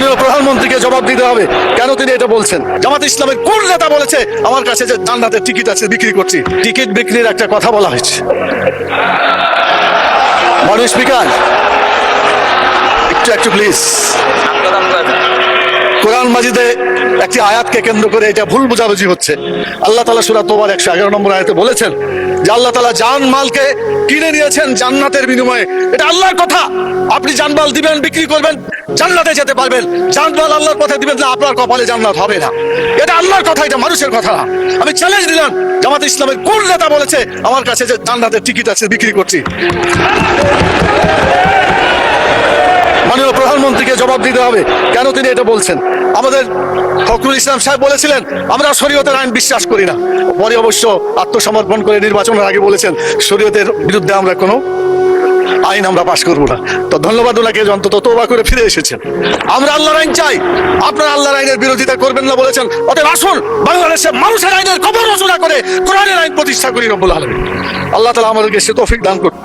মাননীয় প্রধানমন্ত্রীকে জবাব দিতে হবে কেন তিনি এটা বলছেন। জামাত ইসলামের কোন নেতা বলেছে আমার কাছে যে জান্নাতের টিকিট আছে বিক্রি করছি? টিকিট বিক্রির একটা কথা বলা হয়েছে। মাননীয় স্পিকার একটু প্লিজ, কোরআন মাজিদে একটি আয়াতকে কেন্দ্র করে এটা ভুল বোঝাবুঝি হচ্ছে। আল্লাহ তাআলা সূরা তওবার 111 নম্বর আয়াতে বলেছেন যে আল্লাহ তাআলা জান মালকে কিনে নিয়েছেন জান্নাতের বিনিময়ে। এটা আল্লাহর কথা। আপনি জানমাল দিবেন, বিক্রি করবেন, জান্নাতে যেতে পারবেন। জানমাল আল্লাহর পথে দিবেন না, আপনার কপালে জান্নাত হবে না। এটা আল্লাহর কথা, এটা মানুষের কথা না। আমি চ্যালেঞ্জ দিলাম, জামাত ইসলামের কোন নেতা বলেছে আমার কাছে যে জান্নাতের টিকিট আছে বিক্রি করছি? মাননীয় প্রধানমন্ত্রীকে জবাব দিতে হবে কেন তিনি এটা বলছেন। আমাদের ফখরুল ইসলাম সাহেব বলেছিলেন আমরা শরীয়তের আইন বিশ্বাস করি না, পরে অবশ্য আত্মসমর্পণ করে নির্বাচনের আগে বলেছেন শরীয়তের বিরুদ্ধে আমরা কোনো আইন আমরা পাশ করবো না। তো ধন্যবাদ ওনাকে অন্তত তওবা করে ফিরে এসেছেন। আমরা আল্লাহর আইন চাই, আপনারা আল্লাহর আইনের বিরোধিতা করবেন না বলেছেন। অতএব আসুন বাংলাদেশে মানুষের আইনের কবর রচনা করে কোরআনের আইন প্রতিষ্ঠা করি রব্বুল আলামিন। আল্লাহ তাআলা আমাদেরকে সে তৌফিক দান করুন।